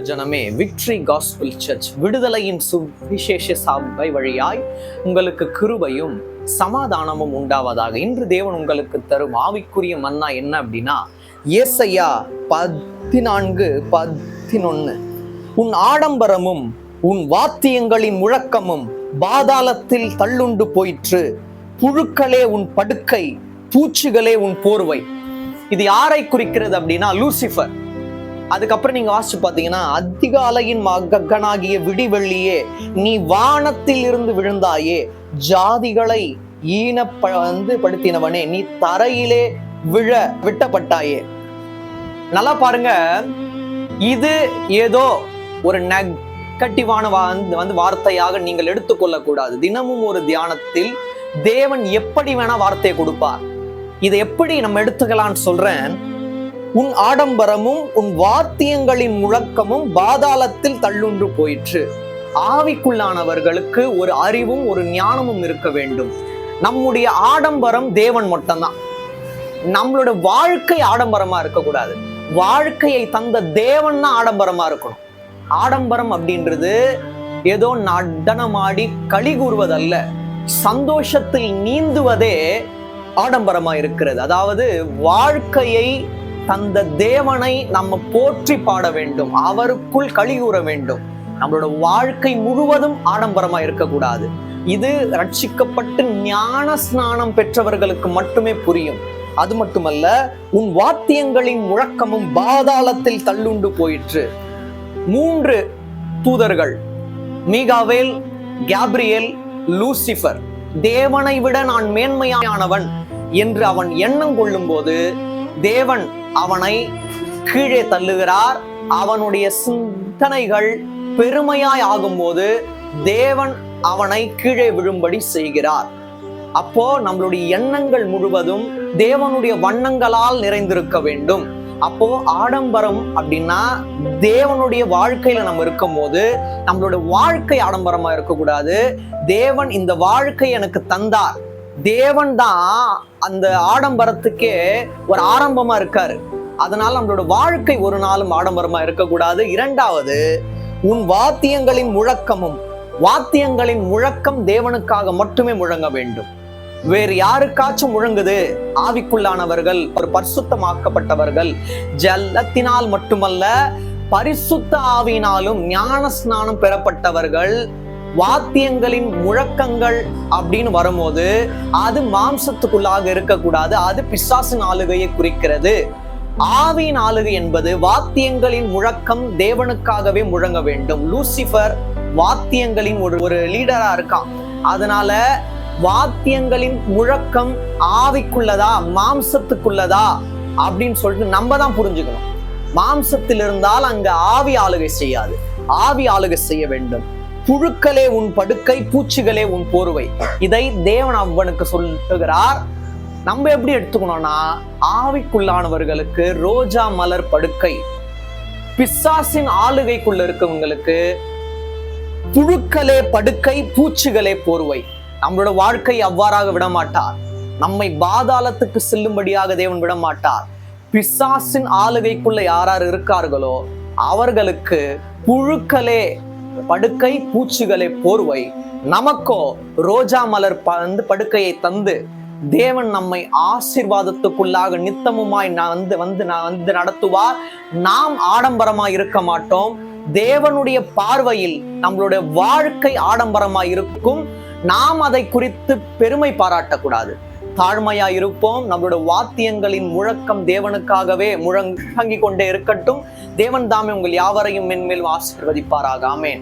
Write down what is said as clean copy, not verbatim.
ஜனமே, victory gospel search விடுதலையின் சுவிசேஷ சபை வழியாய் உங்களுக்கு கிருபையும் சமாதானமும் உண்டாவதாக. இன்று தேவன் உங்களுக்கு தரும் ஆவிக்குரிய மன்னா என்ன அப்படின்னா, ஏசாயா 14:11, உன் ஆடம்பரமும் உன் வாத்தியங்களின் முழக்கமும் பாதாளத்தில் தள்ளுண்டு போயிற்று, புழுக்களே உன் படுக்கை, பூச்சிகளே உன் போர்வை. இது யாரை குறிக்கிறது அப்படின்னா லூசிஃபர். அதுக்கப்புறம் நீங்க வாசிச்சு பாத்தீங்கன்னா, அதிகாலையின் மகனாகிய விடிவெள்ளியே, நீ வானத்தில் இருந்து விழுந்தாயே, ஜாதிகளை ஈனப்படுத்தினவனே, நீ தரையிலே விட்டப்பட்டாயே. நல்லா பாருங்க, இது ஏதோ ஒரு நெகட்டிவான வார்த்தையாக நீங்கள் எடுத்துக்கொள்ள கூடாது. தினமும் ஒரு தியானத்தில் தேவன் எப்படி வேணா வார்த்தையை கொடுப்பார். இதை எப்படி நம்ம எடுத்துக்கலாம்னு சொல்றேன். உன் ஆடம்பரமும் உன் வாத்தியங்களின் முழக்கமும் பாதாளத்தில் தள்ளுண்டு போயிற்று. ஆவிக்குள்ளானவர்களுக்கு ஒரு அறிவும் ஒரு ஞானமும் இருக்க வேண்டும். நம்முடைய ஆடம்பரம் தேவன் மட்டும்தான். நம்மளோட வாழ்க்கை ஆடம்பரமா இருக்கக்கூடாது. வாழ்க்கையை தந்த தேவன் தான் ஆடம்பரமா இருக்கணும். ஆடம்பரம் அப்படின்றது ஏதோ நடனமாடி களி கூறுவதல்ல, சந்தோஷத்தில் நீந்துவதே ஆடம்பரமா இருக்கிறது. அதாவது வாழ்க்கையை தந்த தேவனை நம்ம போற்றி பாட வேண்டும், அவருக்குள் களி கூற வேண்டும். நம்மளோட வாழ்க்கை முழுவதும் ஆடம்பரமா இருக்கக்கூடாது. இது ரட்சிக்கப்பட்டு ஞான ஸ்நானம் பெற்றவர்களுக்கு மட்டுமே புரியும். அது மட்டுமல்ல, உன் வாத்தியங்களின் முழக்கமும் பாதாளத்தில் தள்ளுண்டு போயிற்று. 3 தூதர்கள், மீகாவேல், கேப்ரியேல், லூசிஃபர், தேவனை விட நான் மேன்மையானவன் என்று அவன் எண்ணம் கொள்ளும் போது தேவன் அவனை கீழே தள்ளுகிறார். அவனுடைய சிந்தனைகள் பெருமையாய் ஆகும்போது தேவன் அவனை கீழே விழும்படி செய்கிறார். அப்போ நம்மளுடைய எண்ணங்கள் முழுவதும் தேவனுடைய வண்ணங்களால் நிறைந்திருக்க வேண்டும். அப்போ ஆடம்பரம் அப்படின்னா தேவனுடைய வாழ்க்கையில நம்ம இருக்கும் போது நம்மளோட வாழ்க்கை ஆடம்பரமா இருக்கக்கூடாது. தேவன் இந்த வாழ்க்கை எனக்கு தந்தார், தேவன் தான் அந்த ஆடம்பரத்துக்கே ஒரு ஆரம்பமா இருக்காரு. அதனால நம்மளோட வாழ்க்கை ஒரு நாளும் ஆடம்பரமா இருக்கக்கூடாது. 2வது, உன் வாத்தியங்களின் முழக்கம் தேவனுக்காக மட்டுமே முழங்க வேண்டும். வேறு யாருக்காச்சும் முழங்குது? ஆவிக்குள்ளானவர்கள், ஒரு பரிசுத்தமாக்கப்பட்டவர்கள், ஜலத்தினால் மட்டுமல்ல பரிசுத்த ஆவியினாலும் ஞான ஸ்நானம் பெறப்பட்டவர்கள், வாத்தியங்களின் முழக்கங்கள் அப்படின்னு வரும்போது அது மாம்சத்துக்குள்ளாக இருக்கக்கூடாது. அது பிசாசின் ஆளுகையை குறிக்கிறது. ஆவியின் ஆளுகை என்பது வாத்தியங்களின் முழக்கம் தேவனுக்காகவே முழங்க வேண்டும். லூசிஃபர் வாத்தியங்களின் ஒரு லீடரா இருக்கான். அதனால வாத்தியங்களின் முழக்கம் ஆவிக்குள்ளதா மாம்சத்துக்குள்ளதா அப்படின்னு சொல்லிட்டு நம்ம தான் புரிஞ்சுக்கணும். மாம்சத்தில் இருந்தால் அங்க ஆவி ஆளுகை செய்யாது, ஆவி ஆளுகை செய்ய வேண்டும். புழுக்களே உன் படுக்கை, பூச்சிகளே உன் போர்வை. இதை தேவன் அவனுக்கு சொல்லுகிறார். நம்ம எப்படி எடுத்துக்கணும்னா, ஆவிக்குள்ளானவர்களுக்கு ரோஜா மலர் படுக்கை, பிசாசின் ஆளுகைக்குள்ள இருக்கவங்களுக்கு புழுக்களே படுக்கை, பூச்சிகளே போர்வை. நம்மளோட வாழ்க்கை அவ்வாறாக விடமாட்டார். நம்மை பாதாளத்துக்கு செல்லும்படியாக தேவன் விடமாட்டார். பிசாசின் ஆளுகைக்குள்ள யார் இருக்கார்களோ அவர்களுக்கு புழுக்களே படுக்கை, பூச்சிகளே போர்வை. நமக்கோ ரோஜா மலர் படுக்கையை தந்து தேவன் நம்மை ஆசீர்வாதத்துக்குள்ளாக நித்தமுமாய் நடத்துவார். நாம் ஆடம்பரமாய் இருக்க மாட்டோம். தேவனுடைய பார்வையில் நம்மளுடைய வாழ்க்கை ஆடம்பரமாய் இருக்கும். நாம் அதை குறித்து பெருமை பாராட்டக்கூடாது, தாழ்மையா இருப்போம். நம்மளுடைய வாத்தியங்களின் முழக்கம் தேவனுக்காகவே முழங்கிக் கொண்டே இருக்கட்டும். தேவன் தாமே உங்கள் யாவரையும் மென்மேலும் ஆசீர்வதிப்பாராக. ஆமென்.